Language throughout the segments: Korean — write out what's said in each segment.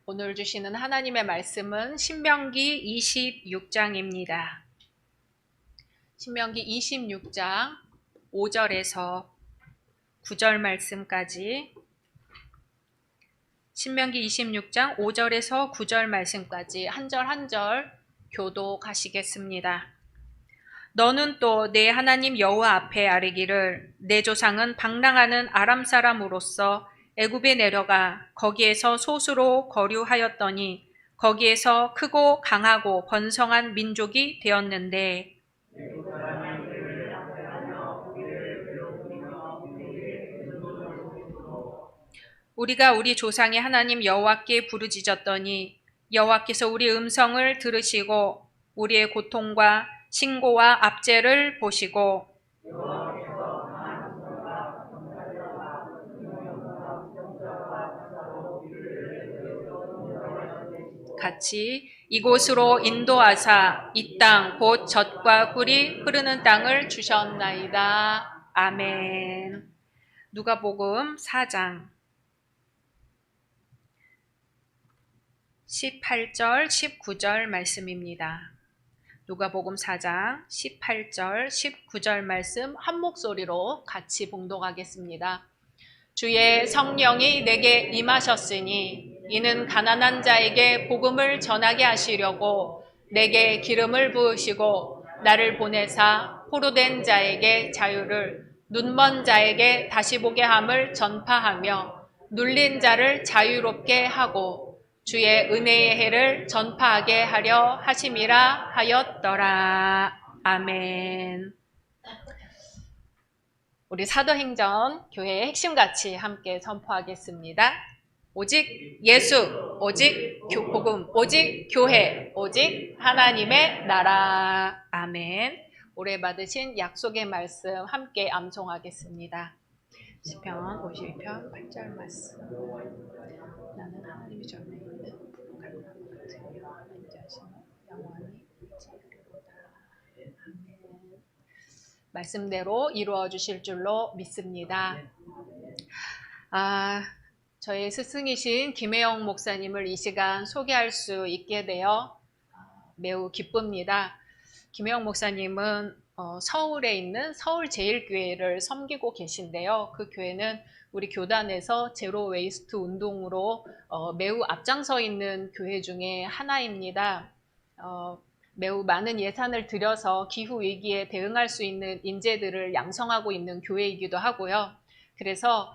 오늘 주시는 하나님의 말씀은 신명기 26장입니다. 신명기 26장 5절에서 9절 말씀까지, 신명기 26장 5절에서 9절 말씀까지 한 절 한 절 교독하시겠습니다. 너는 또 내 하나님 여호와 앞에 아뢰기를 내 조상은 방랑하는 아람 사람으로서 애굽에 내려가 거기에서 소수로 거류하였더니 거기에서 크고 강하고 번성한 민족이 되었는데 우리가 우리 조상의 하나님 여호와께 부르짖었더니 여호와께서 우리 음성을 들으시고 우리의 고통과 신고와 압제를 보시고 같이 이곳으로 인도하사 이 땅 곧 젖과 꿀이 흐르는 땅을 주셨나이다. 아멘. 누가복음 4장 18절 19절 말씀입니다. 누가복음 4장 18절 19절 말씀 한 목소리로 같이 봉독하겠습니다. 주의 성령이 내게 임하셨으니 이는 가난한 자에게 복음을 전하게 하시려고 내게 기름을 부으시고 나를 보내사 포로된 자에게 자유를 눈먼 자에게 다시 보게 함을 전파하며 눌린 자를 자유롭게 하고 주의 은혜의 해를 전파하게 하려 하심이라 하였더라. 아멘. 우리 사도행전 교회의 핵심같이 함께 선포하겠습니다. 오직 예수, 오직 복음, 오직 교회, 오직 하나님의 나라. 아멘. 올해 받으신 약속의 말씀 함께 암송하겠습니다. 시편 52편 8절 말씀. 나는 하나님의 전에 있는 부족한 나무 같으며 하나님 자신을 영원히 지으리로다. 아멘. 말씀대로 이루어 주실 줄로 믿습니다. 저의 스승이신 김혜영 목사님을 이 시간 소개할 수 있게 되어 매우 기쁩니다. 김혜영 목사님은 서울에 있는 서울제일교회를 섬기고 계신데요. 그 교회는 우리 교단에서 제로 웨이스트 운동으로 매우 앞장서 있는 교회 중에 하나입니다. 매우 많은 예산을 들여서 기후위기에 대응할 수 있는 인재들을 양성하고 있는 교회이기도 하고요. 그래서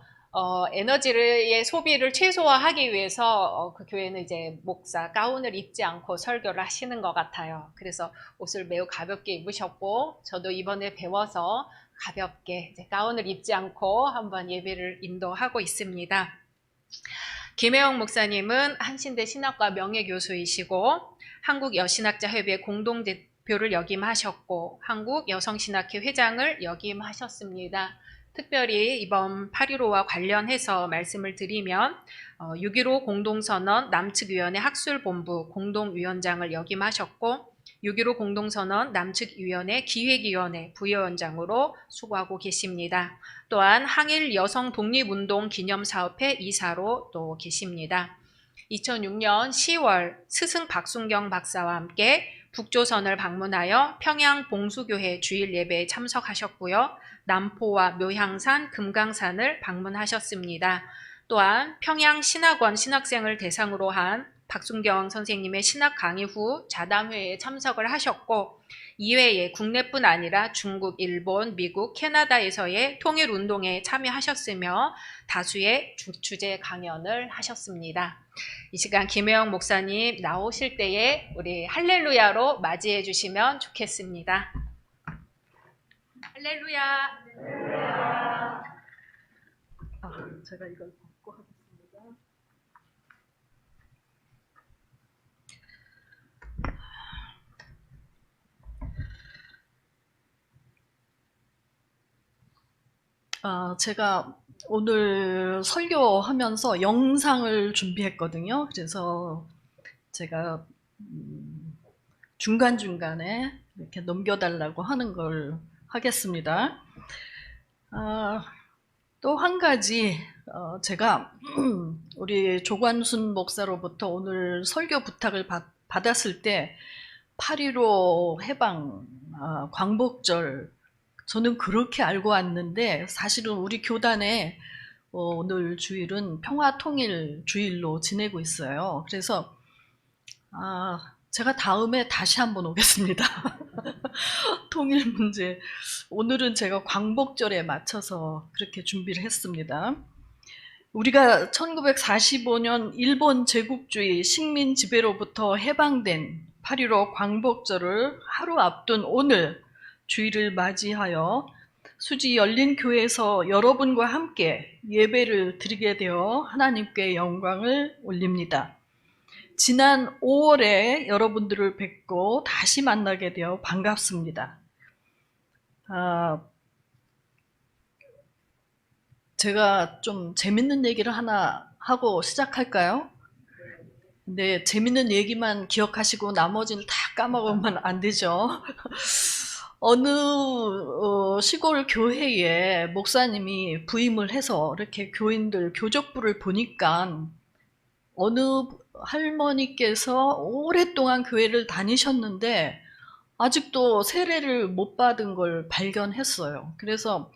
에너지의 소비를 최소화하기 위해서 그 교회는 이제 목사 가운을 입지 않고 설교를 하시는 것 같아요. 그래서 옷을 매우 가볍게 입으셨고 저도 이번에 배워서 가볍게 이제 가운을 입지 않고 한번 예배를 인도하고 있습니다. 김혜영 목사님은 한신대 신학과 명예교수이시고 한국여신학자협의회 공동대표를 역임하셨고 한국여성신학회 회장을 역임하셨습니다. 특별히 이번 8.15와 관련해서 말씀을 드리면 6.15 공동선언 남측위원회 학술본부 공동위원장을 역임하셨고 6.15 공동선언 남측위원회 기획위원회 부위원장으로 수고하고 계십니다. 또한 항일 여성 독립운동 기념사업회 이사로 또 계십니다. 2006년 10월 스승 박순경 박사와 함께 북조선을 방문하여 평양 봉수교회 주일 예배에 참석하셨고요. 남포와 묘향산, 금강산을 방문하셨습니다. 또한 평양 신학원 신학생을 대상으로 한 박순경 선생님의 신학 강의 후 자담회에 참석을 하셨고 이외에 국내뿐 아니라 중국, 일본, 미국, 캐나다에서의 통일운동에 참여하셨으며 다수의 주제 강연을 하셨습니다. 이 시간 김혜영 목사님 나오실 때에 우리 할렐루야로 맞이해 주시면 좋겠습니다. 할렐루야. 제가 이걸 벗고 하겠습니다. 제가 오늘 설교하면서 영상을 준비했거든요. 그래서 제가 중간중간에 이렇게 넘겨달라고 하는 걸 하겠습니다. 또 한 가지 제가 우리 조관순 목사로부터 오늘 설교 부탁을 받았을 때 8.15 해방 광복절 저는 그렇게 알고 왔는데 사실은 우리 교단에 오늘 주일은 평화통일 주일로 지내고 있어요. 그래서 제가 다음에 다시 한번 오겠습니다. 통일 문제. 오늘은 제가 광복절에 맞춰서 그렇게 준비를 했습니다. 우리가 1945년 일본 제국주의 식민 지배로부터 해방된 8.15 광복절을 하루 앞둔 오늘 주일을 맞이하여 수지 열린교회에서 여러분과 함께 예배를 드리게 되어 하나님께 영광을 올립니다. 지난 5월에 여러분들을 뵙고 다시 만나게 되어 반갑습니다. 제가 좀 재밌는 얘기를 하나 하고 시작할까요? 근데 재밌는 얘기만 기억하시고 나머지는 다 까먹으면 안 되죠. 어느 시골 교회에 목사님이 부임을 해서 이렇게 교인들 교적부를 보니까 어느 할머니께서 오랫동안 교회를 다니셨는데 아직도 세례를 못 받은 걸 발견했어요. 그래서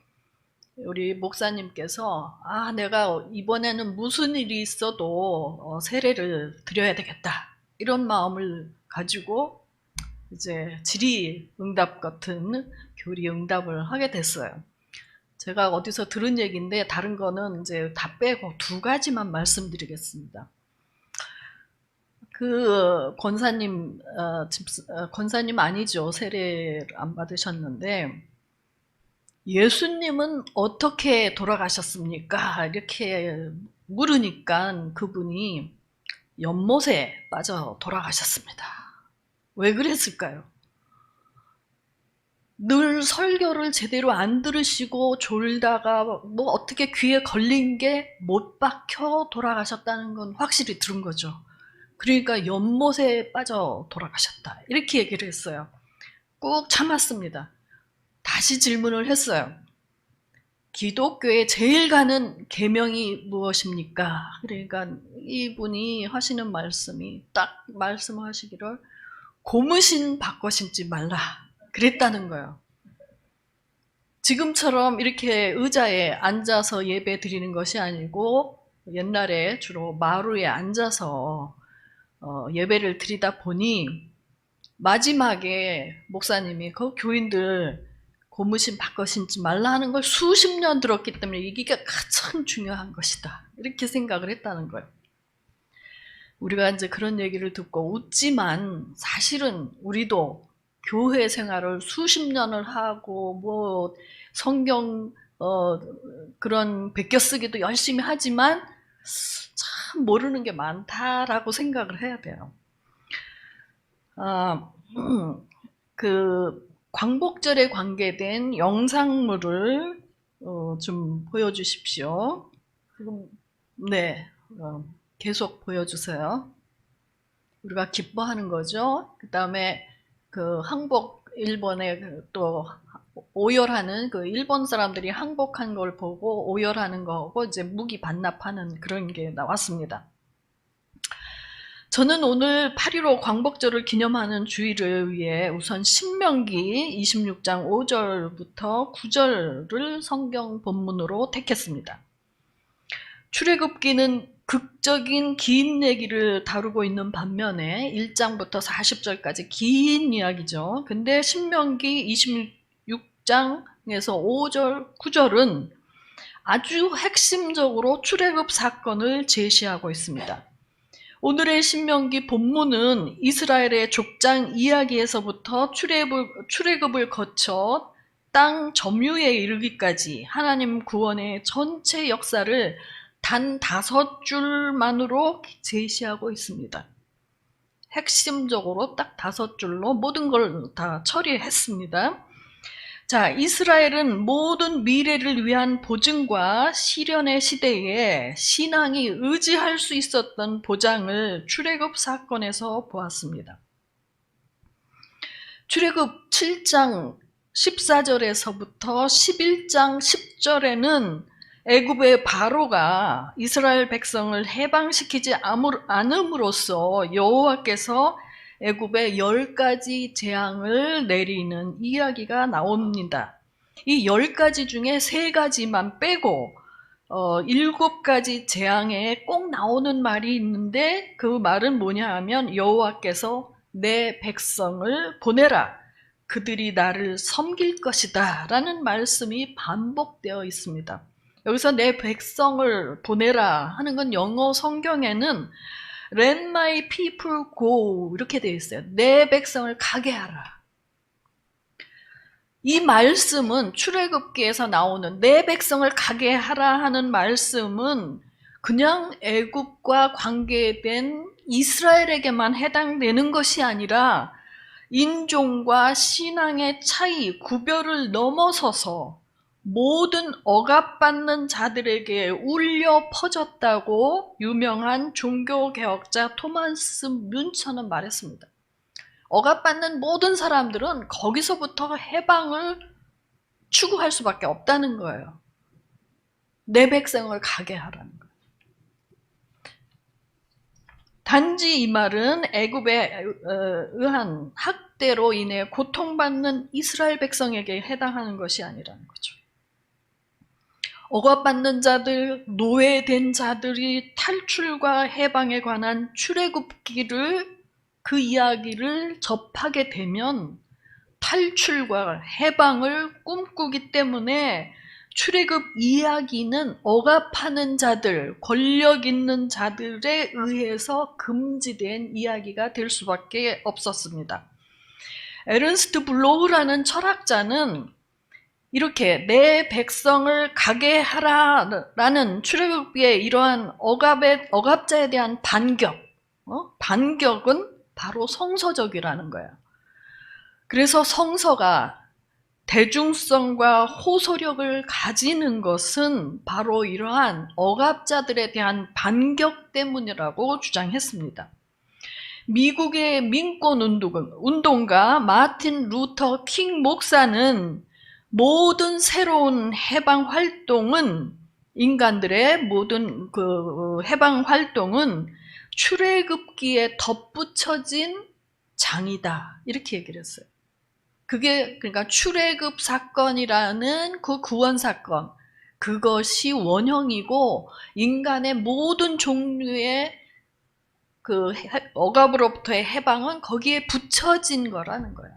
우리 목사님께서 내가 이번에는 무슨 일이 있어도 세례를 드려야 되겠다 이런 마음을 가지고 이제 질의응답 같은 교리응답을 하게 됐어요. 제가 어디서 들은 얘기인데 다른 거는 이제 다 빼고 2가지만 말씀드리겠습니다. 그 권사님, 권사님 아니죠. 세례를 안 받으셨는데 예수님은 어떻게 돌아가셨습니까? 이렇게 물으니까 그분이 연못에 빠져 돌아가셨습니다. 왜 그랬을까요? 늘 설교를 제대로 안 들으시고 졸다가 뭐 어떻게 귀에 걸린 게 못 박혀 돌아가셨다는 건 확실히 들은 거죠. 그러니까 연못에 빠져 돌아가셨다. 이렇게 얘기를 했어요. 꾹 참았습니다. 다시 질문을 했어요. 기독교에 제일 가는 계명이 무엇입니까? 그러니까 이분이 하시는 말씀이 딱 말씀하시기를 고무신 바꿔 신지 말라 그랬다는 거예요. 지금처럼 이렇게 의자에 앉아서 예배 드리는 것이 아니고 옛날에 주로 마루에 앉아서 예배를 드리다 보니 마지막에 목사님이 그 교인들 고무신 바꿔 신지 말라 하는 걸 수십 년 들었기 때문에 이게 가장 중요한 것이다 이렇게 생각을 했다는 거예요. 우리가 이제 그런 얘기를 듣고 웃지만 사실은 우리도 교회 생활을 수십 년을 하고 뭐 성경 그런 베껴쓰기도 열심히 하지만 참 모르는 게 많다라고 생각을 해야 돼요. 그 광복절에 관계된 영상물을 좀 보여주십시오. 네, 계속 보여주세요. 우리가 기뻐하는 거죠. 그 다음에 그 항복 일본에 또 오열하는 그 일본 사람들이 항복한 걸 보고 오열하는 거고 이제 무기 반납하는 그런 게 나왔습니다. 저는 오늘 8.15 광복절을 기념하는 주일을 위해 우선 신명기 26장 5절부터 9절을 성경 본문으로 택했습니다. 출애굽기는 극적인 긴 얘기를 다루고 있는 반면에 1장부터 40절까지 긴 이야기죠. 근데 신명기 26장에서 5절, 9절은 아주 핵심적으로 출애굽 사건을 제시하고 있습니다. 오늘의 신명기 본문은 이스라엘의 족장 이야기에서부터 출애굽을 거쳐 땅 점유에 이르기까지 하나님 구원의 전체 역사를 단 5줄만으로 제시하고 있습니다. 핵심적으로 딱 5줄로 모든 걸 다 처리했습니다. 자, 이스라엘은 모든 미래를 위한 보증과 시련의 시대에 신앙이 의지할 수 있었던 보장을 출애굽 사건에서 보았습니다. 출애굽 7장 14절에서부터 11장 10절에는 애굽의 바로가 이스라엘 백성을 해방시키지 않음으로써 여호와께서 애굽에 10가지 재앙을 내리는 이야기가 나옵니다. 이 10가지 중에 3가지만 빼고 7가지 재앙에 꼭 나오는 말이 있는데, 그 말은 뭐냐 하면 여호와께서 내 백성을 보내라, 그들이 나를 섬길 것이다 라는 말씀이 반복되어 있습니다. 여기서 내 백성을 보내라 하는 건 영어 성경에는 Let my people go 이렇게 되어 있어요. 내 백성을 가게 하라. 이 말씀은, 출애굽기에서 나오는 내 백성을 가게 하라 하는 말씀은 그냥 애굽과 관계된 이스라엘에게만 해당되는 것이 아니라 인종과 신앙의 차이, 구별을 넘어서서 모든 억압받는 자들에게 울려 퍼졌다고 유명한 종교개혁자 토마스 뮌처는 말했습니다. 억압받는 모든 사람들은 거기서부터 해방을 추구할 수밖에 없다는 거예요. 내 백성을 가게 하라는 거예요. 단지 이 말은 애굽에 의한 학대로 인해 고통받는 이스라엘 백성에게 해당하는 것이 아니라는 거죠. 억압받는 자들, 노예된 자들이 탈출과 해방에 관한 출애굽기를, 그 이야기를 접하게 되면 탈출과 해방을 꿈꾸기 때문에 출애굽 이야기는 억압하는 자들, 권력 있는 자들에 의해서 금지된 이야기가 될 수밖에 없었습니다. 에른스트 블로우라는 철학자는 이렇게 내 백성을 가게 하라라는 출애굽기의 이러한 억압자에 대한 반격은 바로 성서적이라는 거예요. 그래서 성서가 대중성과 호소력을 가지는 것은 바로 이러한 억압자들에 대한 반격 때문이라고 주장했습니다. 미국의 민권 운동가 마틴 루터 킹 목사는 모든 새로운 해방 활동은, 인간들의 모든 그 해방 활동은 출애굽기에 덧붙여진 장이다, 이렇게 얘기를 했어요. 그게 그러니까 출애굽 사건이라는 그 구원 사건, 그것이 원형이고 인간의 모든 종류의 그 억압으로부터의 해방은 거기에 붙여진 거라는 거예요.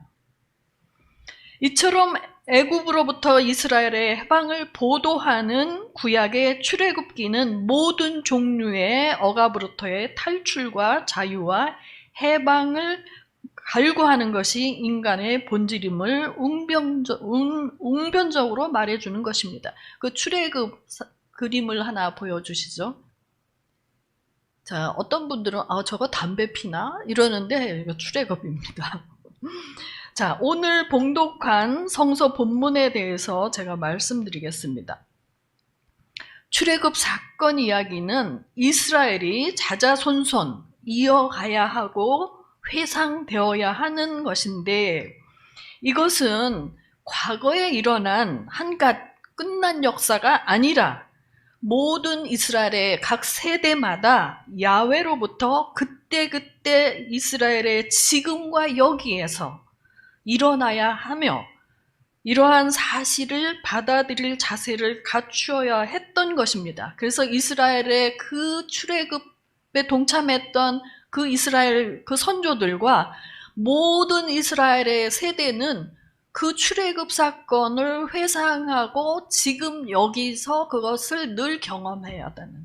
이처럼 애굽으로부터 이스라엘의 해방을 보도하는 구약의 출애굽기는 모든 종류의 억압으로부터의 탈출과 자유와 해방을 갈구하는 것이 인간의 본질임을 웅변적으로 말해주는 것입니다. 그 출애굽 그림을 하나 보여주시죠. 자, 어떤 분들은 저거 담배 피나? 이러는데 이거 출애굽입니다. 자, 오늘 봉독한 성서 본문에 대해서 제가 말씀드리겠습니다. 출애굽 사건 이야기는 이스라엘이 자자손손 이어가야 하고 회상되어야 하는 것인데, 이것은 과거에 일어난 한갓 끝난 역사가 아니라 모든 이스라엘의 각 세대마다 야훼로부터 그때그때 이스라엘의 지금과 여기에서 일어나야 하며, 이러한 사실을 받아들일 자세를 갖추어야 했던 것입니다. 그래서 이스라엘의 그 출애굽에 동참했던 그 이스라엘 그 선조들과 모든 이스라엘의 세대는 그 출애굽 사건을 회상하고 지금 여기서 그것을 늘 경험해야 되는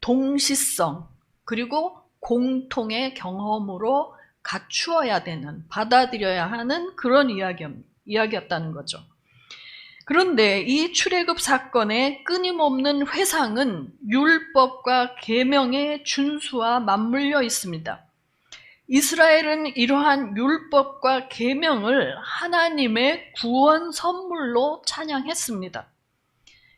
동시성, 그리고 공통의 경험으로 갖추어야 되는, 받아들여야 하는 그런 이야기였다는 거죠. 그런데 이 출애굽 사건의 끊임없는 회상은 율법과 계명의 준수와 맞물려 있습니다. 이스라엘은 이러한 율법과 계명을 하나님의 구원 선물로 찬양했습니다.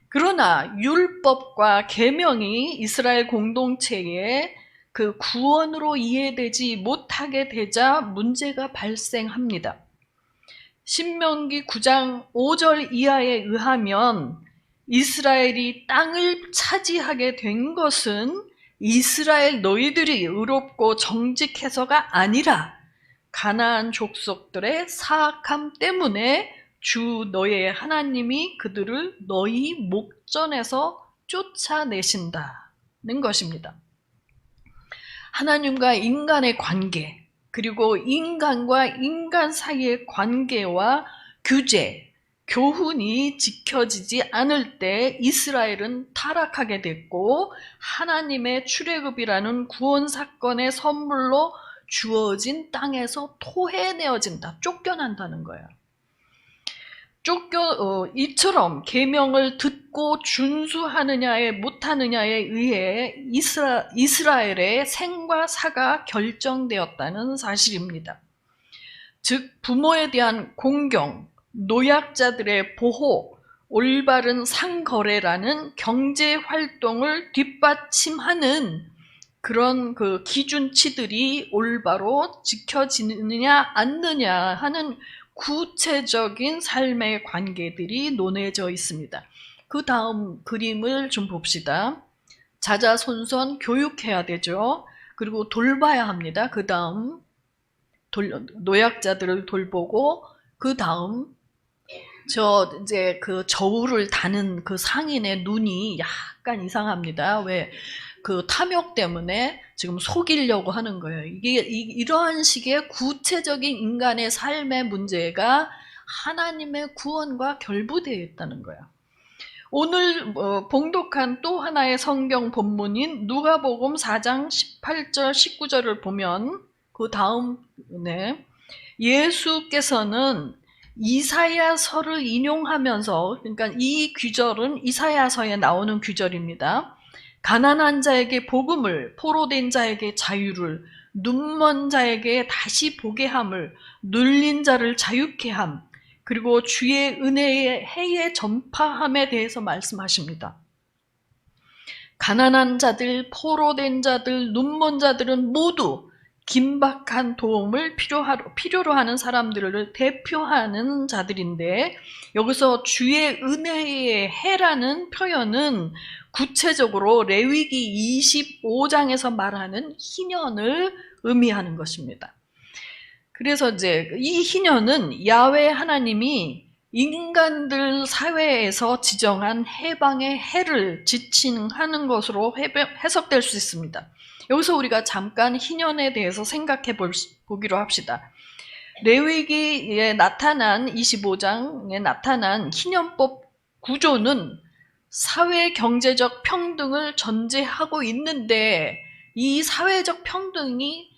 그러나 율법과 계명이 이스라엘 공동체의 그 구원으로 이해되지 못하게 되자 문제가 발생합니다. 신명기 9장 5절 이하에 의하면 이스라엘이 땅을 차지하게 된 것은 이스라엘 너희들이 의롭고 정직해서가 아니라 가나안 족속들의 사악함 때문에 주 너의 하나님이 그들을 너희 목전에서 쫓아내신다는 것입니다. 하나님과 인간의 관계, 그리고 인간과 인간 사이의 관계와 규제, 교훈이 지켜지지 않을 때 이스라엘은 타락하게 됐고 하나님의 출애굽이라는 구원 사건의 선물로 주어진 땅에서 토해내어진다, 쫓겨난다는 거예요. 이처럼 계명을 듣고 준수하느냐에 못하느냐에 의해 이스라엘의 생과 사가 결정되었다는 사실입니다. 즉 부모에 대한 공경, 노약자들의 보호, 올바른 상거래라는 경제활동을 뒷받침하는 그런 그 기준치들이 올바로 지켜지느냐 않느냐 하는 구체적인 삶의 관계들이 논해져 있습니다. 그 다음 그림을 좀 봅시다. 자자손손 교육해야 되죠. 그리고 돌봐야 합니다. 그 다음 노약자들을 돌보고, 그 다음 이제 그 저울을 다는 그 상인의 눈이 약간 이상합니다. 왜? 그 탐욕 때문에 지금 속이려고 하는 거예요. 이러한 식의 구체적인 인간의 삶의 문제가 하나님의 구원과 결부되어 있다는 거예요. 오늘 봉독한 또 하나의 성경 본문인 누가복음 4장 18절 19절을 보면 그 다음에 예수께서는 이사야서를 인용하면서, 그러니까 이 귀절은 이사야서에 나오는 귀절입니다. 가난한 자에게 복음을, 포로된 자에게 자유를, 눈먼 자에게 다시 보게 함을, 눌린 자를 자유케 함, 그리고 주의 은혜의 해의 전파함에 대해서 말씀하십니다. 가난한 자들, 포로된 자들, 눈먼 자들은 모두 긴박한 도움을 필요로 하는 사람들을 대표하는 자들인데, 여기서 주의 은혜의 해라는 표현은 구체적으로 레위기 25장에서 말하는 희년을 의미하는 것입니다. 그래서 이제 이 희년은 야훼 하나님이 인간들 사회에서 지정한 해방의 해를 지칭하는 것으로 해석될 수 있습니다. 여기서 우리가 잠깐 희년에 대해서 생각해 보기로 합시다. 레위기에 나타난 25장에 나타난 희년법 구조는 사회 경제적 평등을 전제하고 있는데, 이 사회적 평등이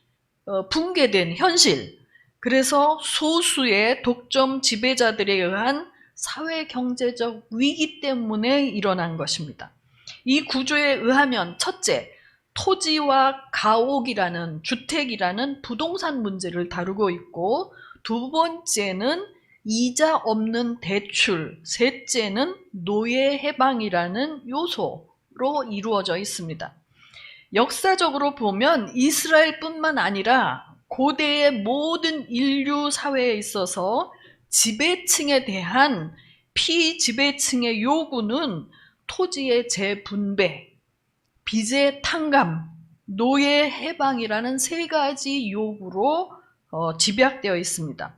붕괴된 현실, 그래서 소수의 독점 지배자들에 의한 사회 경제적 위기 때문에 일어난 것입니다. 이 구조에 의하면 첫째, 토지와 가옥이라는, 주택이라는 부동산 문제를 다루고 있고, 두 번째는 이자 없는 대출, 셋째는 노예 해방이라는 요소로 이루어져 있습니다. 역사적으로 보면 이스라엘뿐만 아니라 고대의 모든 인류 사회에 있어서 지배층에 대한 피지배층의 요구는 토지의 재분배, 빚의 탕감, 노예 해방이라는 세 가지 요구로 집약되어 있습니다.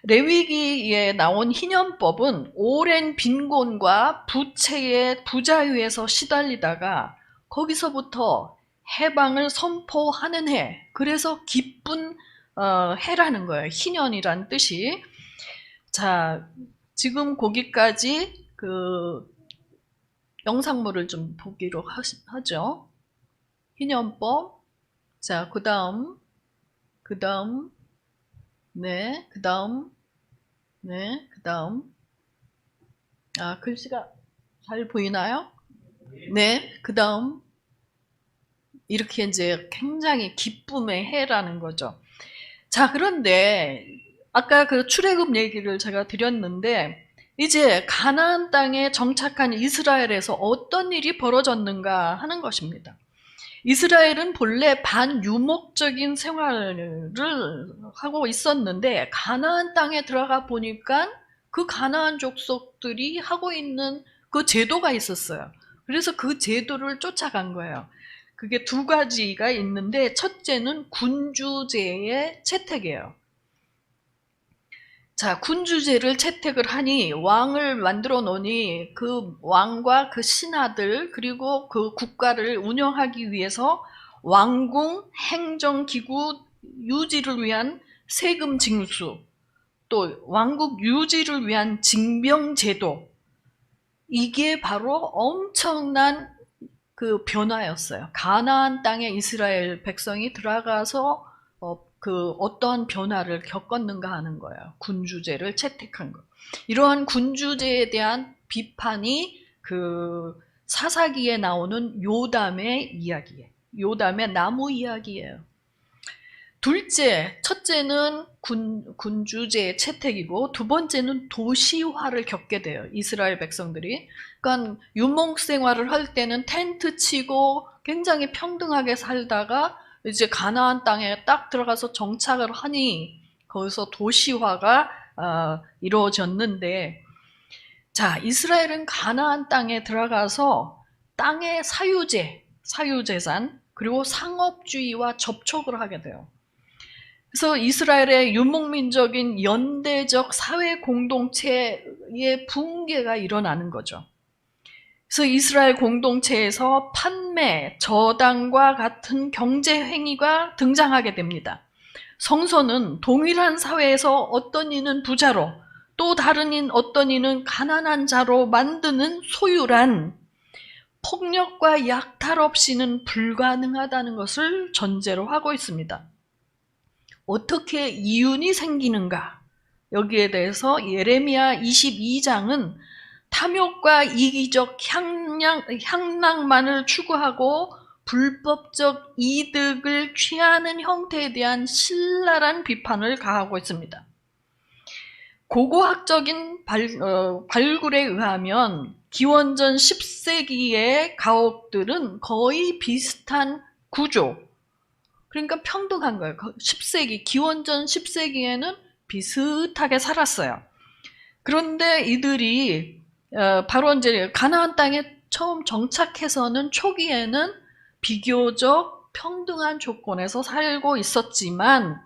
레위기에 나온 희년법은 오랜 빈곤과 부채의 부자유에서 시달리다가 거기서부터 해방을 선포하는 해, 그래서 기쁜 해라는 거예요. 희년이란 뜻이. 자, 지금 거기까지 그 영상물을 좀 보기로 하죠. 희년법. 자, 그 다음, 네, 그 다음, 글씨가 잘 보이나요? 네, 그 다음. 이렇게 이제 굉장히 기쁨의 해라는 거죠. 자, 그런데 아까 그 출애굽 얘기를 제가 드렸는데, 이제 가나안 땅에 정착한 이스라엘에서 어떤 일이 벌어졌는가 하는 것입니다. 이스라엘은 본래 반유목적인 생활을 하고 있었는데 가나안 땅에 들어가 보니까 그 가나안 족속들이 하고 있는 그 제도가 있었어요. 그래서 그 제도를 쫓아간 거예요. 그게 두 가지가 있는데, 첫째는 군주제의 채택이에요. 자, 군주제를 채택을 하니 왕을 만들어 놓으니 그 왕과 그 신하들 그리고 그 국가를 운영하기 위해서 왕궁 행정기구 유지를 위한 세금 징수, 또 왕국 유지를 위한 징병제도, 이게 바로 엄청난 그 변화였어요. 가나안 땅에 이스라엘 백성이 들어가서 어떠한 변화를 겪었는가 하는 거예요. 군주제를 채택한 거. 이러한 군주제에 대한 비판이 그 사사기에 나오는 요담의 이야기예요. 요담의 나무 이야기예요. 첫째는 군주제의 채택이고, 두 번째는 도시화를 겪게 돼요. 이스라엘 백성들이. 그러니까 유목 생활을 할 때는 텐트 치고 굉장히 평등하게 살다가 이제 가나안 땅에 딱 들어가서 정착을 하니 거기서 도시화가 이루어졌는데, 자, 이스라엘은 가나안 땅에 들어가서 땅의 사유재산 그리고 상업주의와 접촉을 하게 돼요. 그래서 이스라엘의 유목민적인 연대적 사회 공동체의 붕괴가 일어나는 거죠. 그래서 이스라엘 공동체에서 판매, 저당과 같은 경제 행위가 등장하게 됩니다. 성서는 동일한 사회에서 어떤 이는 부자로, 또 다른 어떤 이는 가난한 자로 만드는 소유란 폭력과 약탈 없이는 불가능하다는 것을 전제로 하고 있습니다. 어떻게 이윤이 생기는가? 여기에 대해서 예레미야 22장은 탐욕과 이기적 향락만을 추구하고 불법적 이득을 취하는 형태에 대한 신랄한 비판을 가하고 있습니다. 고고학적인 발굴에 의하면 기원전 10세기의 가옥들은 거의 비슷한 구조, 그러니까 평등한 거예요. 10세기, 기원전 10세기에는 비슷하게 살았어요. 그런데 이들이 바로 이제 가나안 땅에 처음 정착해서는 초기에는 비교적 평등한 조건에서 살고 있었지만,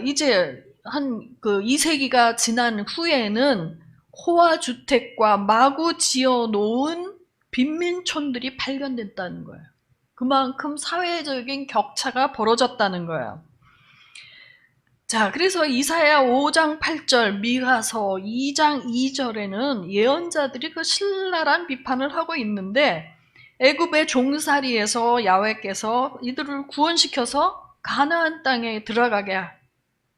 이제 한 2세기가 지난 후에는 호화주택과 마구 지어 놓은 빈민촌들이 발견됐다는 거예요. 그만큼 사회적인 격차가 벌어졌다는 거예요. 자, 그래서 이사야 5장 8절, 미가서 2장 2절에는 예언자들이 그 신랄한 비판을 하고 있는데, 애굽의 종살이에서 야훼께서 이들을 구원시켜서 가나안 땅에 들어가게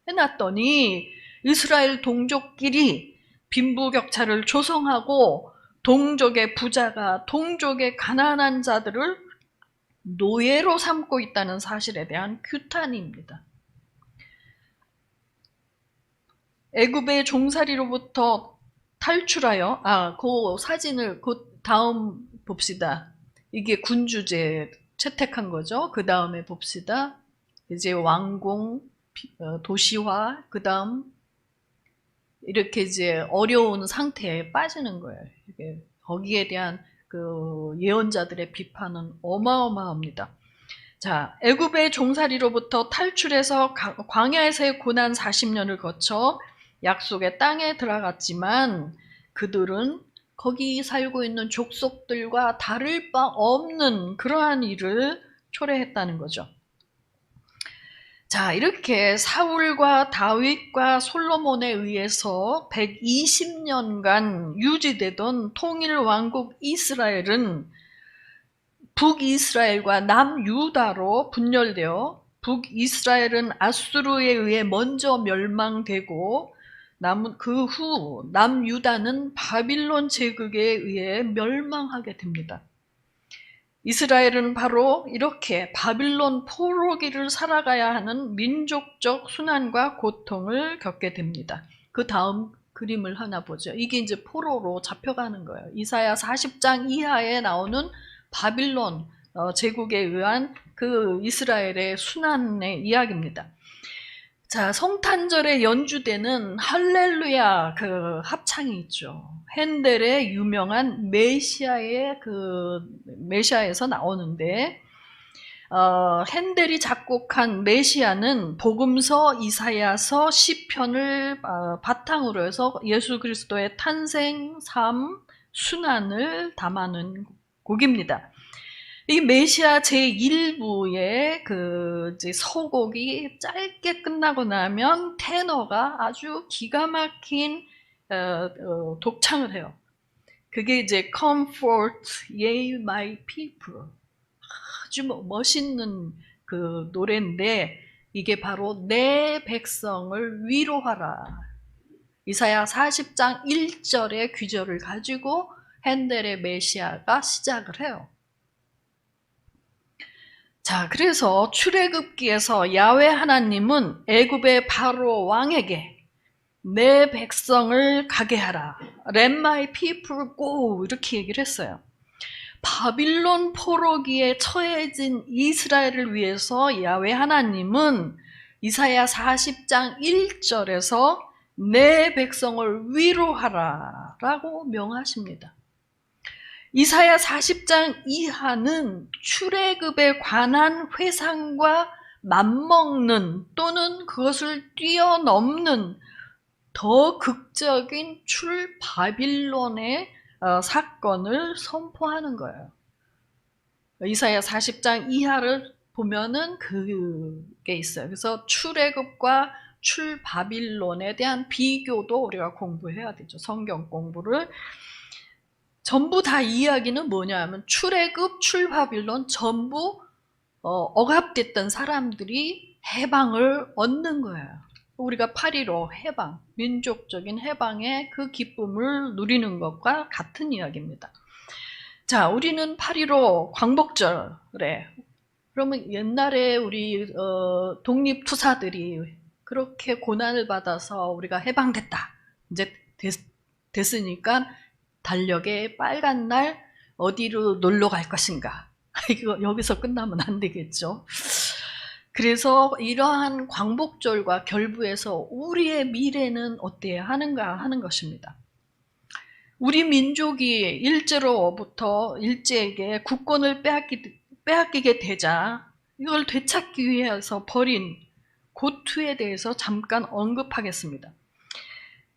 해놨더니 이스라엘 동족끼리 빈부격차를 조성하고 동족의 부자가 동족의 가난한 자들을 노예로 삼고 있다는 사실에 대한 규탄입니다. 애굽의 종살이로부터 탈출하여, 그 사진을 다음 봅시다. 이게 군주제 채택한 거죠. 그 다음에 봅시다. 이제 왕궁, 도시화, 그 다음 이렇게 이제 어려운 상태에 빠지는 거예요. 이게 거기에 대한 그 예언자들의 비판은 어마어마합니다. 자, 애굽의 종살이로부터 탈출해서 광야에서의 고난 40년을 거쳐 약속의 땅에 들어갔지만 그들은 거기 살고 있는 족속들과 다를 바 없는 그러한 일을 초래했다는 거죠. 자, 이렇게 사울과 다윗과 솔로몬에 의해서 120년간 유지되던 통일왕국 이스라엘은 북이스라엘과 남유다로 분열되어, 북이스라엘은 아수르에 의해 먼저 멸망되고 그 후 남유다는 바빌론 제국에 의해 멸망하게 됩니다. 이스라엘은 바로 이렇게 바빌론 포로기를 살아가야 하는 민족적 순환과 고통을 겪게 됩니다. 그 다음 그림을 하나 보죠. 이게 이제 포로로 잡혀가는 거예요. 이사야 40장 이하에 나오는 바빌론 제국에 의한 그 이스라엘의 순환의 이야기입니다. 자, 성탄절에 연주되는 할렐루야 그 합창이 있죠. 핸델의 유명한 메시아에서 나오는데, 핸델이 작곡한 메시아는 복음서, 이사야서, 시편을 바탕으로 해서 예수 그리스도의 탄생, 삶, 순환을 담아놓은 곡입니다. 이 메시아 제1부의 이제 서곡이 짧게 끝나고 나면 테너가 아주 기가 막힌 독창을 해요. 그게 이제 Comfort ye my people. 아주 멋있는 그 노래인데, 이게 바로 내 백성을 위로하라. 이사야 40장 1절의 귀절을 가지고 핸델의 메시아가 시작을 해요. 자, 그래서 출애굽기에서 야훼 하나님은 애굽의 바로 왕에게 내 백성을 가게 하라. Let my people go. 이렇게 얘기를 했어요. 바빌론 포로기에 처해진 이스라엘을 위해서 야훼 하나님은 이사야 40장 1절에서 내 백성을 위로하라 라고 명하십니다. 이사야 40장 이하는 출애굽에 관한 회상과 맞먹는 또는 그것을 뛰어넘는 더 극적인 출바빌론의 사건을 선포하는 거예요. 이사야 40장 이하를 보면은 그게 있어요. 그래서 출애굽과 출바빌론에 대한 비교도 우리가 공부해야 되죠. 성경 공부를. 전부 다 이야기는 뭐냐 하면 출애굽, 출바빌론 전부 억압됐던 사람들이 해방을 얻는 거예요. 우리가 8.15 해방, 민족적인 해방의 그 기쁨을 누리는 것과 같은 이야기입니다. 자, 우리는 8.15 광복절에, 그러면 옛날에 우리 독립투사들이 그렇게 고난을 받아서 우리가 해방됐다, 이제 됐으니까 달력에 빨간 날 어디로 놀러 갈 것인가. 이거 여기서 끝나면 안 되겠죠. 그래서 이러한 광복절과 결부해서 우리의 미래는 어때야 하는가 하는 것입니다. 우리 민족이 일제로부터 일제에게 국권을 빼앗기게 되자 이걸 되찾기 위해서 벌인 고투에 대해서 잠깐 언급하겠습니다.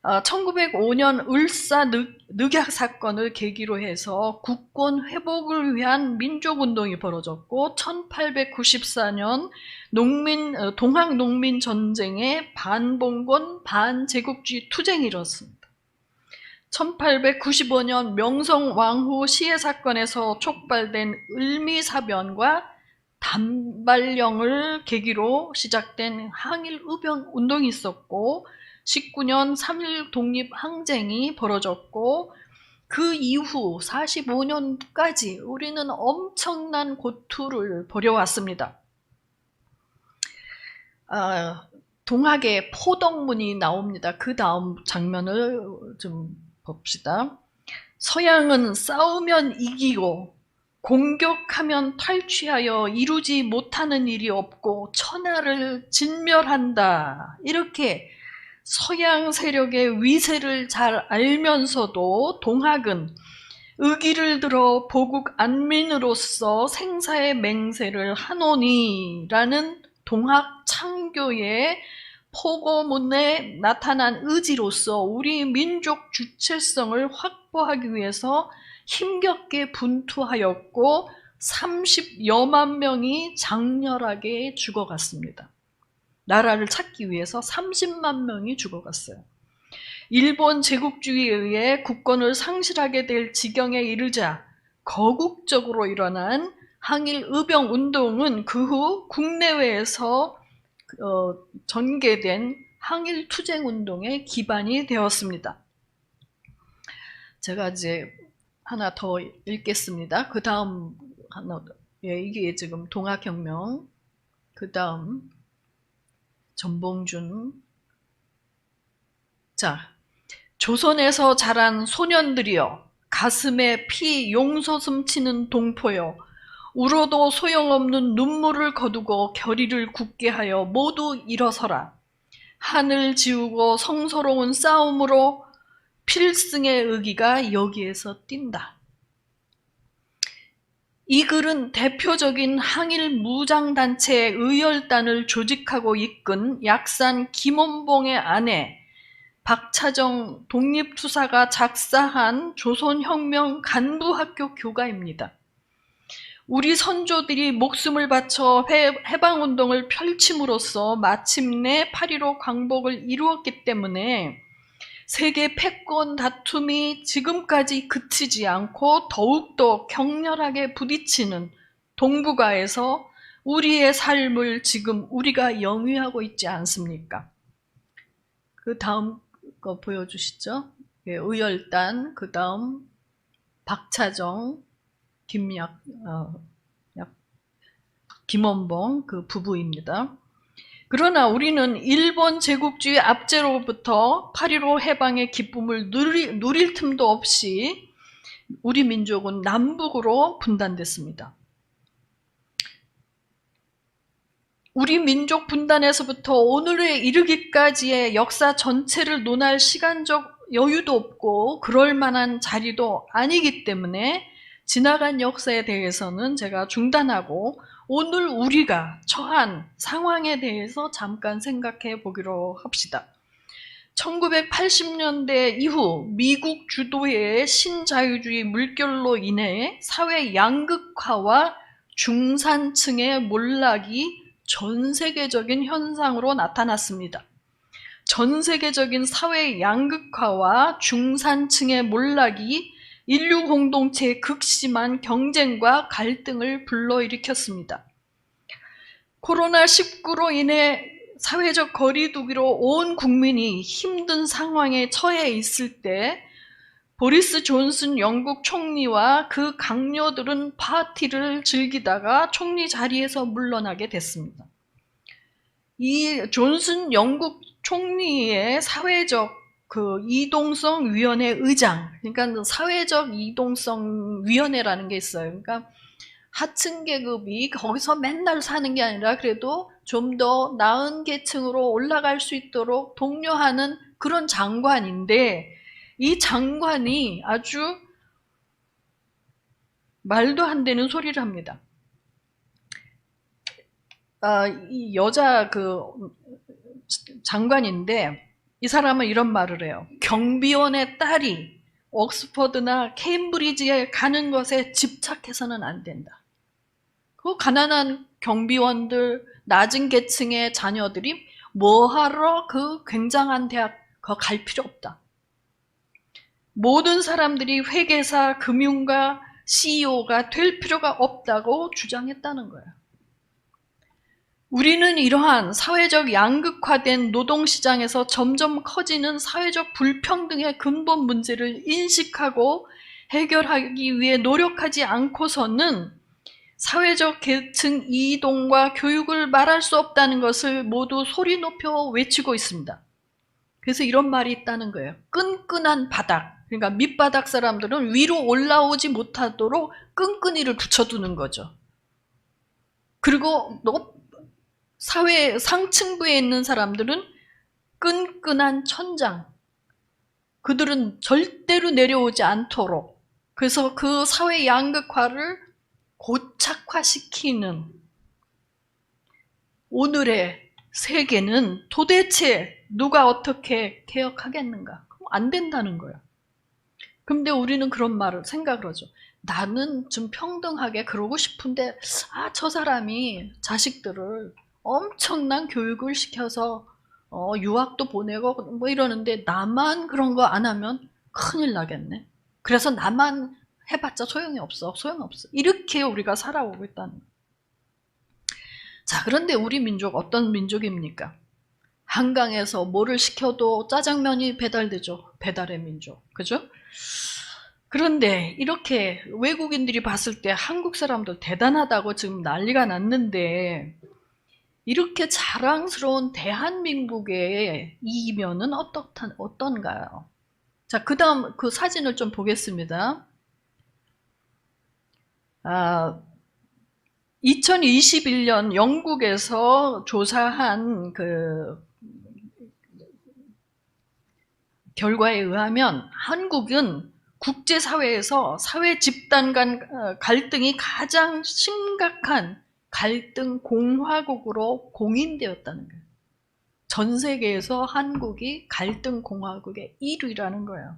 1905년 을사 늑약 사건을 계기로 해서 국권 회복을 위한 민족운동이 벌어졌고 1894년 동학농민전쟁에 반봉건 반제국주의 투쟁이 일었습니다. 1895년 명성왕후 시해 사건에서 촉발된 을미사변과 단발령을 계기로 시작된 항일의병운동이 있었고 19년 3.16 독립항쟁이 벌어졌고 그 이후 45년까지 우리는 엄청난 고투를 벌여왔습니다. 동학의 포덕문이 나옵니다. 그 다음 장면을 좀 봅시다. 서양은 싸우면 이기고 공격하면 탈취하여 이루지 못하는 일이 없고 천하를 진멸한다. 이렇게 서양 세력의 위세를 잘 알면서도 동학은 의기를 들어 보국 안민으로서 생사의 맹세를 하노니라는 동학 창교의 포고문에 나타난 의지로서 우리 민족 주체성을 확보하기 위해서 힘겹게 분투하였고 30여만 명이 장렬하게 죽어갔습니다. 나라를 찾기 위해서 30만 명이 죽어갔어요. 일본 제국주의에 의해 국권을 상실하게 될 지경에 이르자 거국적으로 일어난 항일의병운동은 그 후 국내외에서 전개된 항일투쟁운동의 기반이 되었습니다. 제가 이제 하나 더 읽겠습니다. 그 다음 하나, 이게 지금 동학혁명, 그 다음 전봉준. 자, 조선에서 자란 소년들이여, 가슴에 피 용솟음 치는 동포여, 울어도 소용없는 눈물을 거두고 결의를 굳게 하여 모두 일어서라. 한을 지우고 성스러운 싸움으로 필승의 의기가 여기에서 띈다. 이 글은 대표적인 항일 무장단체의 의열단을 조직하고 이끈 약산 김원봉의 아내 박차정 독립투사가 작사한 조선혁명 간부학교 교가입니다. 우리 선조들이 목숨을 바쳐 해방운동을 펼침으로써 마침내 8.15 광복을 이루었기 때문에 세계 패권 다툼이 지금까지 그치지 않고 더욱더 격렬하게 부딪히는 동북아에서 우리의 삶을 지금 우리가 영위하고 있지 않습니까? 그 다음 거 보여주시죠. 의열단, 그 다음 박차정, 김원봉 그 부부입니다. 그러나 우리는 일본 제국주의 압제로부터 8.15 해방의 기쁨을 누릴 틈도 없이 우리 민족은 남북으로 분단됐습니다. 우리 민족 분단에서부터 오늘에 이르기까지의 역사 전체를 논할 시간적 여유도 없고 그럴 만한 자리도 아니기 때문에 지나간 역사에 대해서는 제가 중단하고 오늘 우리가 처한 상황에 대해서 잠깐 생각해 보기로 합시다. 1980년대 이후 미국 주도의 신자유주의 물결로 인해 사회 양극화와 중산층의 몰락이 전 세계적인 현상으로 나타났습니다. 전 세계적인 사회 양극화와 중산층의 몰락이 인류 공동체의 극심한 경쟁과 갈등을 불러일으켰습니다. 코로나19로 인해 사회적 거리두기로 온 국민이 힘든 상황에 처해 있을 때 보리스 존슨 영국 총리와 그 강요들은 파티를 즐기다가 총리 자리에서 물러나게 됐습니다. 이 존슨 영국 총리의 사회적 이동성 위원회 의장, 그러니까 사회적 이동성 위원회라는 게 있어요. 그러니까 하층 계급이 거기서 맨날 사는 게 아니라 그래도 좀 더 나은 계층으로 올라갈 수 있도록 독려하는 그런 장관인데 이 장관이 아주 말도 안 되는 소리를 합니다. 이 여자 장관인데 이 사람은 이런 말을 해요. 경비원의 딸이 옥스퍼드나 케임브리지에 가는 것에 집착해서는 안 된다. 그 가난한 경비원들, 낮은 계층의 자녀들이 뭐하러 그 굉장한 대학 갈 필요 없다. 모든 사람들이 회계사, 금융가, CEO가 될 필요가 없다고 주장했다는 거예요. 우리는 이러한 사회적 양극화된 노동시장에서 점점 커지는 사회적 불평등의 근본 문제를 인식하고 해결하기 위해 노력하지 않고서는 사회적 계층 이동과 교육을 말할 수 없다는 것을 모두 소리 높여 외치고 있습니다. 그래서 이런 말이 있다는 거예요. 끈끈한 바닥, 그러니까 밑바닥 사람들은 위로 올라오지 못하도록 끈끈이를 붙여두는 거죠. 그리고 사회 상층부에 있는 사람들은 끈끈한 천장, 그들은 절대로 내려오지 않도록, 그래서 그 사회 양극화를 고착화시키는 오늘의 세계는 도대체 누가 어떻게 개혁하겠는가? 안 된다는 거예요. 근데 우리는 그런 생각을 하죠. 나는 좀 평등하게 그러고 싶은데 저 사람이 자식들을 엄청난 교육을 시켜서 유학도 보내고 뭐 이러는데 나만 그런 거 안 하면 큰일 나겠네. 그래서 나만 해봤자 소용이 없어. 이렇게 우리가 살아오고 있다는 거예요. 자, 그런데 우리 민족 어떤 민족입니까? 한강에서 뭐를 시켜도 짜장면이 배달되죠. 배달의 민족. 그죠? 그런데 이렇게 외국인들이 봤을 때 한국 사람들 대단하다고 지금 난리가 났는데 이렇게 자랑스러운 대한민국의 이면은 어떤가요? 자, 그 다음 그 사진을 좀 보겠습니다. 2021년 영국에서 조사한 결과에 의하면 한국은 국제사회에서 사회 집단 간 갈등이 가장 심각한 갈등 공화국으로 공인되었다는 거예요. 전 세계에서 한국이 갈등 공화국의 1위라는 거예요.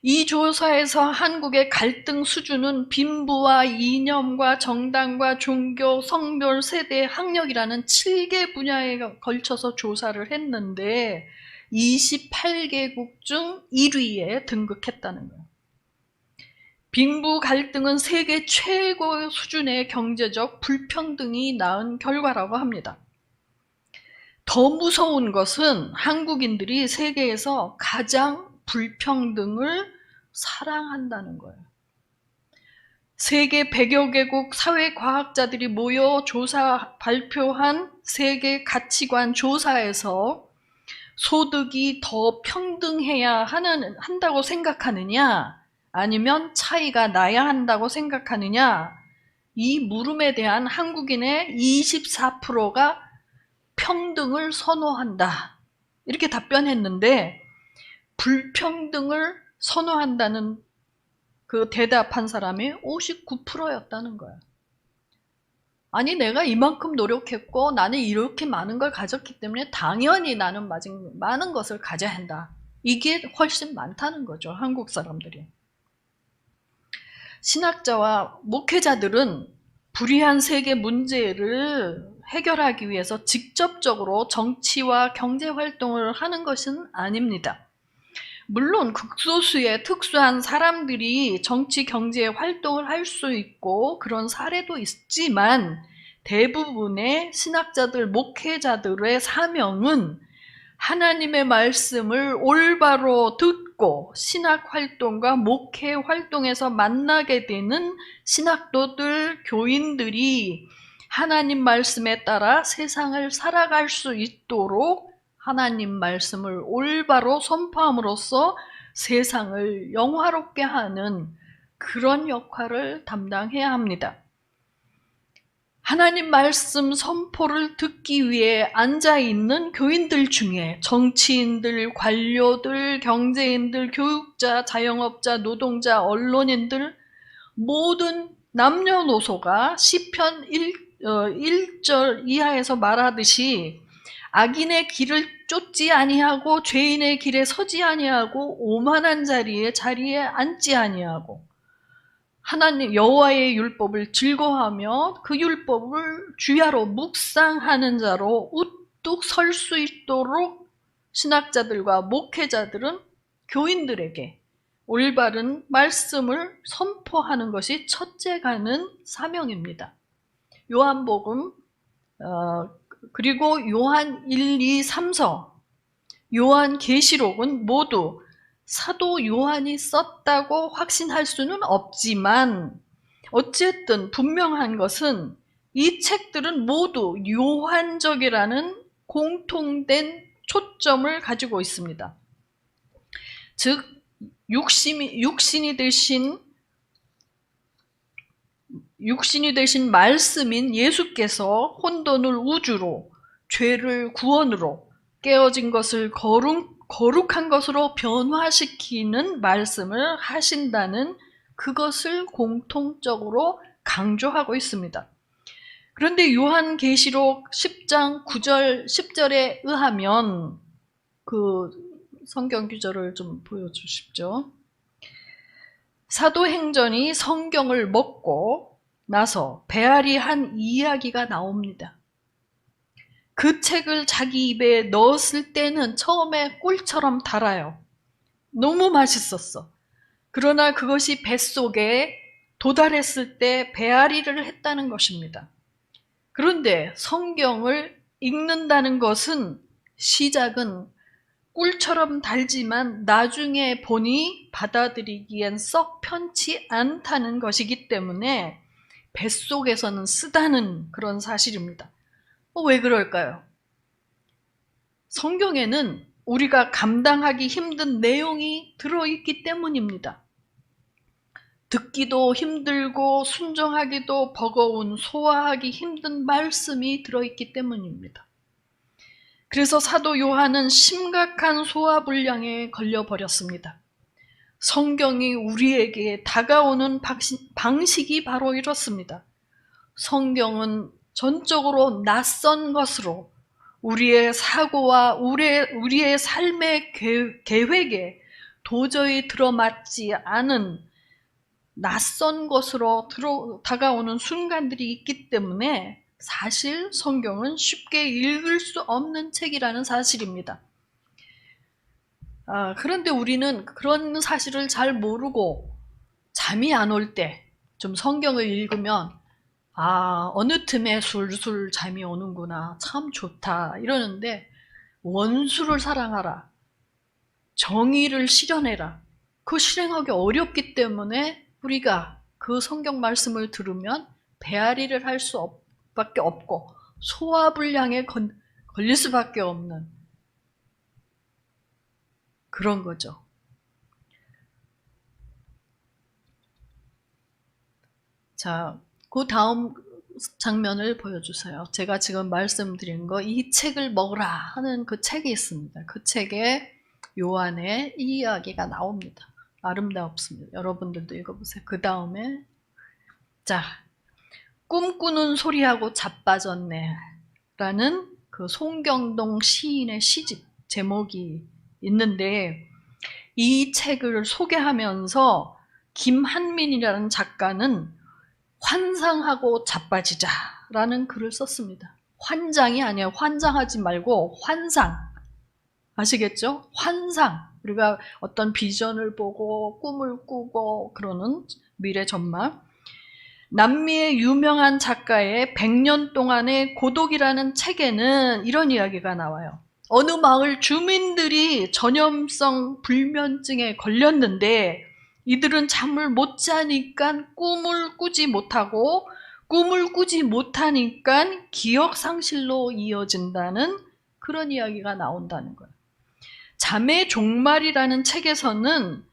이 조사에서 한국의 갈등 수준은 빈부와 이념과 정당과 종교, 성별, 세대, 학력이라는 7개 분야에 걸쳐서 조사를 했는데 28개국 중 1위에 등극했다는 거예요. 빈부 갈등은 세계 최고 수준의 경제적 불평등이 낳은 결과라고 합니다. 더 무서운 것은 한국인들이 세계에서 가장 불평등을 사랑한다는 거예요. 세계 100여 개국 사회과학자들이 모여 발표한 세계 가치관 조사에서 소득이 더 평등해야 한다고 생각하느냐, 아니면 차이가 나야 한다고 생각하느냐, 이 물음에 대한 한국인의 24%가 평등을 선호한다. 이렇게 답변했는데, 불평등을 선호한다는 그 대답한 사람이 59%였다는 거예요. 아니, 내가 이만큼 노력했고 나는 이렇게 많은 걸 가졌기 때문에 당연히 나는 많은 것을 가져야 한다. 이게 훨씬 많다는 거죠, 한국 사람들이. 신학자와 목회자들은 불의한 세계 문제를 해결하기 위해서 직접적으로 정치와 경제 활동을 하는 것은 아닙니다. 물론 극소수의 특수한 사람들이 정치, 경제 활동을 할 수 있고 그런 사례도 있지만 대부분의 신학자들, 목회자들의 사명은 하나님의 말씀을 올바로 듣고 신학 활동과 목회 활동에서 만나게 되는 신학도들, 교인들이 하나님 말씀에 따라 세상을 살아갈 수 있도록 하나님 말씀을 올바로 선포함으로써 세상을 영화롭게 하는 그런 역할을 담당해야 합니다. 하나님 말씀 선포를 듣기 위해 앉아있는 교인들 중에 정치인들, 관료들, 경제인들, 교육자, 자영업자, 노동자, 언론인들 모든 남녀노소가 시편 1절 이하에서 말하듯이 악인의 길을 쫓지 아니하고 죄인의 길에 서지 아니하고 오만한 자리에 앉지 아니하고 하나님 여호와의 율법을 즐거워하며 그 율법을 주야로 묵상하는 자로 우뚝 설 수 있도록 신학자들과 목회자들은 교인들에게 올바른 말씀을 선포하는 것이 첫째가는 사명입니다. 요한복음 그리고 요한 1, 2, 3서, 요한계시록은 모두 사도 요한이 썼다고 확신할 수는 없지만 어쨌든 분명한 것은 이 책들은 모두 요한적이라는 공통된 초점을 가지고 있습니다. 즉 육신이 되신 말씀인 예수께서 혼돈을 우주로, 죄를 구원으로, 깨어진 것을 거룩한 것으로 변화시키는 말씀을 하신다는 그것을 공통적으로 강조하고 있습니다. 그런데 요한계시록 10장 9절 10절에 의하면 그 성경 구절을 좀 보여주십시오. 사도행전이 성경을 먹고 나서 배알이 한 이야기가 나옵니다. 그 책을 자기 입에 넣었을 때는 처음에 꿀처럼 달아요. 너무 맛있었어. 그러나 그것이 뱃속에 도달했을 때 배앓이를 했다는 것입니다. 그런데 성경을 읽는다는 것은 시작은 꿀처럼 달지만 나중에 보니 받아들이기엔 썩 편치 않다는 것이기 때문에 뱃속에서는 쓰다는 그런 사실입니다. 왜 그럴까요? 성경에는 우리가 감당하기 힘든 내용이 들어있기 때문입니다. 듣기도 힘들고 순종하기도 버거운 소화하기 힘든 말씀이 들어있기 때문입니다. 그래서 사도 요한은 심각한 소화불량에 걸려버렸습니다. 성경이 우리에게 다가오는 방식이 바로 이렇습니다. 성경은 전적으로 낯선 것으로 우리의 사고와 우리의 삶의 계획에 도저히 들어맞지 않은 낯선 것으로 다가오는 순간들이 있기 때문에 사실 성경은 쉽게 읽을 수 없는 책이라는 사실입니다. 그런데 우리는 그런 사실을 잘 모르고 잠이 안 올 때 좀 성경을 읽으면 어느 틈에 술술 잠이 오는구나, 참 좋다 이러는데, 원수를 사랑하라, 정의를 실현해라, 그 실행하기 어렵기 때문에 우리가 그 성경 말씀을 들으면 배앓이를 할 수밖에 없고 소화불량에 걸릴 수밖에 없는 그런 거죠. 자, 그 다음 장면을 보여주세요. 제가 지금 말씀드린 거, 이 책을 먹으라 하는 그 책이 있습니다. 그 책에 요한의 이 이야기가 나옵니다. 아름답습니다. 여러분들도 읽어보세요. 그 다음에, 자, 꿈꾸는 소리하고 자빠졌네 라는 그 송경동 시인의 시집 제목이 있는데, 이 책을 소개하면서 김한민이라는 작가는 환상하고 자빠지자라는 글을 썼습니다. 환장이 아니에요. 환장하지 말고 환상. 아시겠죠? 환상. 우리가 어떤 비전을 보고 꿈을 꾸고 그러는 미래 전망. 남미의 유명한 작가의 100년 동안의 고독이라는 책에는 이런 이야기가 나와요. 어느 마을 주민들이 전염성 불면증에 걸렸는데 이들은 잠을 못 자니까 꿈을 꾸지 못하고, 꿈을 꾸지 못하니까 기억 상실로 이어진다는 그런 이야기가 나온다는 거예요. 잠의 종말이라는 책에서는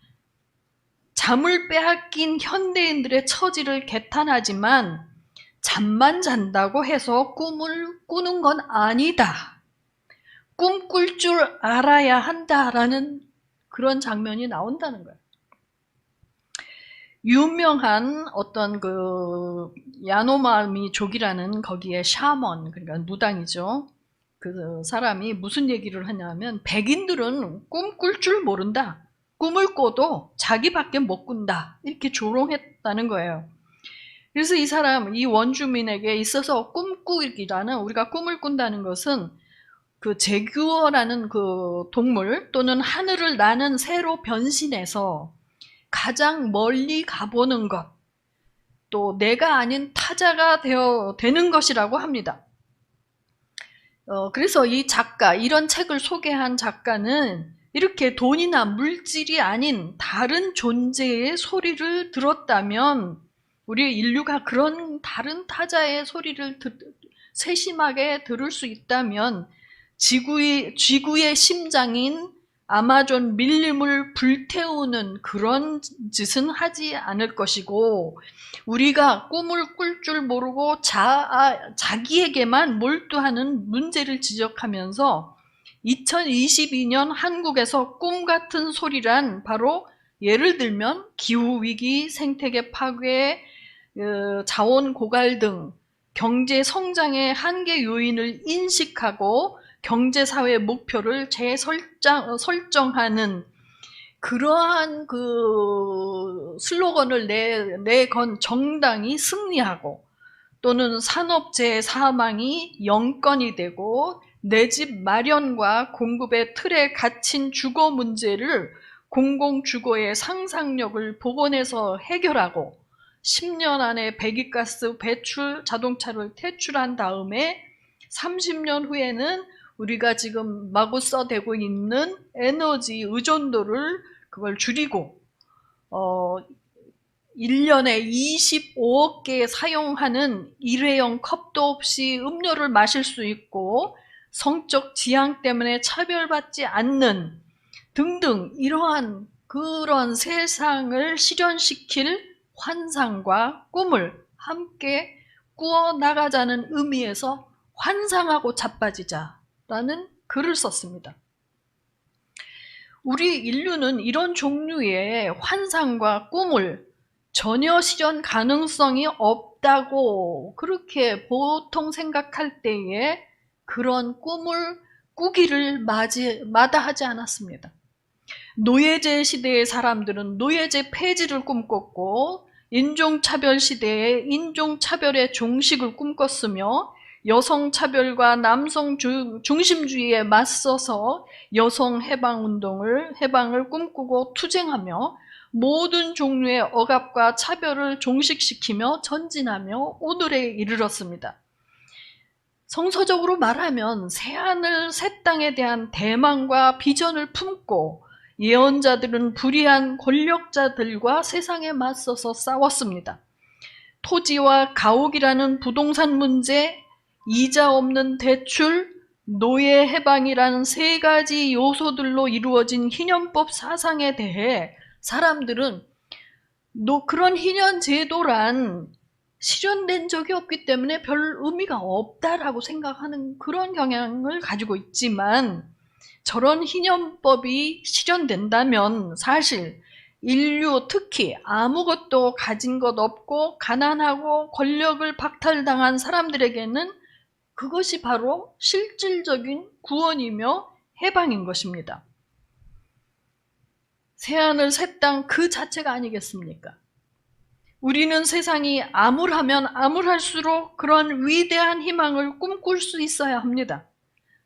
잠을 빼앗긴 현대인들의 처지를 개탄하지만 잠만 잔다고 해서 꿈을 꾸는 건 아니다. 꿈꿀 줄 알아야 한다라는 그런 장면이 나온다는 거예요. 유명한 어떤 그 야노마미족이라는 거기에 샤먼, 그러니까 무당이죠. 그 사람이 무슨 얘기를 하냐면, 백인들은 꿈꿀 줄 모른다. 꿈을 꿔도 자기밖에 못 꾼다. 이렇게 조롱했다는 거예요. 그래서 이 사람, 이 원주민에게 있어서 꿈꾸기라는, 우리가 꿈을 꾼다는 것은 그 제규어라는 그 동물 또는 하늘을 나는 새로 변신해서 가장 멀리 가보는 것, 또 내가 아닌 타자가 되는 것이라고 합니다. 그래서 이 작가, 이런 책을 소개한 작가는 이렇게 돈이나 물질이 아닌 다른 존재의 소리를 들었다면, 우리 인류가 그런 다른 타자의 소리를 세심하게 들을 수 있다면 지구의 심장인 아마존 밀림을 불태우는 그런 짓은 하지 않을 것이고, 우리가 꿈을 꿀 줄 모르고 자기에게만 몰두하는 문제를 지적하면서 2022년 한국에서 꿈 같은 소리란 바로 예를 들면 기후위기, 생태계 파괴, 자원 고갈 등 경제 성장의 한계 요인을 인식하고 경제사회 목표를 재설정하는 그러한 그 슬로건을 내건 정당이 승리하고, 또는 산업재해 사망이 영건이 되고 내 집 마련과 공급의 틀에 갇힌 주거 문제를 공공주거의 상상력을 복원해서 해결하고 10년 안에 배기가스 배출 자동차를 퇴출한 다음에 30년 후에는 우리가 지금 마구 써대고 있는 에너지 의존도를 그걸 줄이고 1년에 25억 개 사용하는 일회용 컵도 없이 음료를 마실 수 있고 성적 지향 때문에 차별받지 않는 등등, 이러한 그런 세상을 실현시킬 환상과 꿈을 함께 꾸어나가자는 의미에서 환상하고 자빠지자라는 글을 썼습니다. 우리 인류는 이런 종류의 환상과 꿈을 전혀 실현 가능성이 없다고 그렇게 보통 생각할 때에 그런 꿈을 꾸기를 마다하지 않았습니다. 노예제 시대의 사람들은 노예제 폐지를 꿈꿨고, 인종차별 시대에 인종차별의 종식을 꿈꿨으며, 여성차별과 남성 중심주의에 맞서서 여성 해방을 꿈꾸고 투쟁하며 모든 종류의 억압과 차별을 종식시키며 전진하며 오늘에 이르렀습니다. 성서적으로 말하면 새하늘 새 땅에 대한 대망과 비전을 품고 예언자들은 불의한 권력자들과 세상에 맞서서 싸웠습니다. 토지와 가옥이라는 부동산 문제, 이자 없는 대출, 노예 해방이라는 세 가지 요소들로 이루어진 희년법 사상에 대해 사람들은 그런 희년 제도란 실현된 적이 없기 때문에 별 의미가 없다라고 생각하는 그런 경향을 가지고 있지만, 저런 희년법이 실현된다면 사실 인류, 특히 아무것도 가진 것 없고 가난하고 권력을 박탈당한 사람들에게는 그것이 바로 실질적인 구원이며 해방인 것입니다. 새하늘 새 땅 그 자체가 아니겠습니까? 우리는 세상이 암울하면 암울할수록 그런 위대한 희망을 꿈꿀 수 있어야 합니다.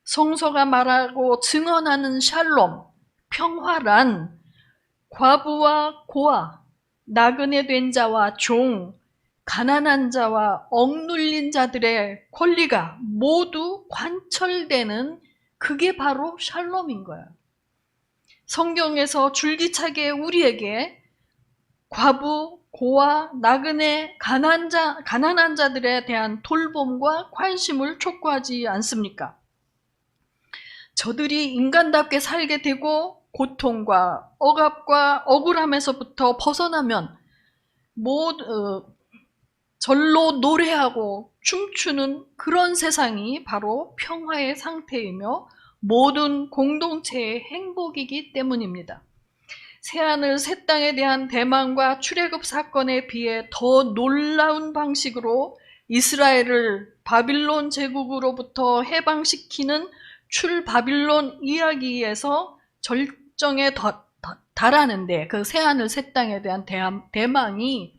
성서가 말하고 증언하는 샬롬, 평화란 과부와 고아, 나그네 된 자와 종, 가난한 자와 억눌린 자들의 권리가 모두 관철되는, 그게 바로 샬롬인 거예요. 성경에서 줄기차게 우리에게 과부, 고아, 나그네, 가난한 자들에 대한 돌봄과 관심을 촉구하지 않습니까? 저들이 인간답게 살게 되고 고통과 억압과 억울함에서부터 벗어나면 절로 노래하고 춤추는 그런 세상이 바로 평화의 상태이며 모든 공동체의 행복이기 때문입니다. 새하늘 새 땅에 대한 대망과 출애굽 사건에 비해 더 놀라운 방식으로 이스라엘을 바빌론 제국으로부터 해방시키는 출바빌론 이야기에서 절정에 달하는데, 그 새하늘 새 땅에 대한 대망이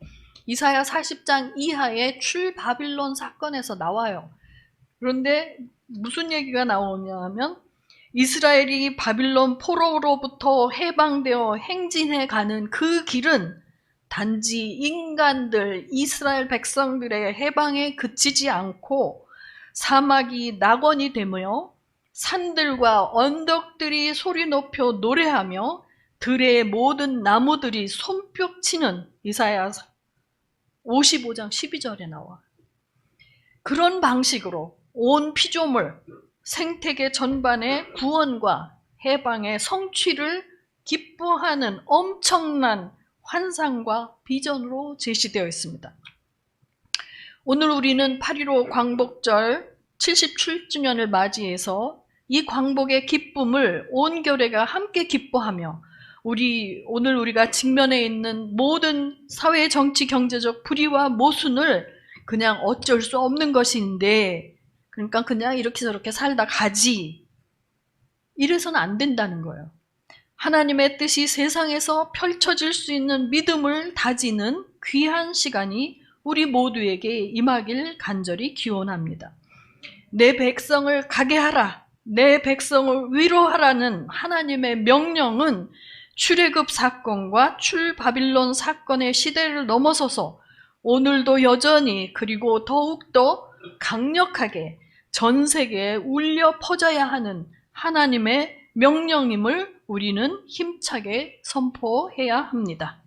이사야 40장 이하의 출바빌론 사건에서 나와요. 그런데 무슨 얘기가 나오냐 하면, 이스라엘이 바빌론 포로로부터 해방되어 행진해 가는 그 길은 단지 인간들, 이스라엘 백성들의 해방에 그치지 않고 사막이 낙원이 되며 산들과 언덕들이 소리 높여 노래하며 들의 모든 나무들이 손뼉치는, 이사야 55장 12절에 나와. 그런 방식으로 온 피조물, 생태계 전반의 구원과 해방의 성취를 기뻐하는 엄청난 환상과 비전으로 제시되어 있습니다. 오늘 우리는 8.15 광복절 77주년을 맞이해서 이 광복의 기쁨을 온 교회가 함께 기뻐하며 오늘 우리가 직면해 있는 모든 사회, 정치, 경제적 불의와 모순을 그냥 어쩔 수 없는 것인데, 그러니까 그냥 이렇게 저렇게 살다 가지, 이래서는 안 된다는 거예요. 하나님의 뜻이 세상에서 펼쳐질 수 있는 믿음을 다지는 귀한 시간이 우리 모두에게 임하길 간절히 기원합니다. 내 백성을 가게 하라, 내 백성을 위로하라는 하나님의 명령은 출애굽 사건과 출바빌론 사건의 시대를 넘어서서 오늘도 여전히, 그리고 더욱더 강력하게 전 세계에 울려 퍼져야 하는 하나님의 명령임을 우리는 힘차게 선포해야 합니다.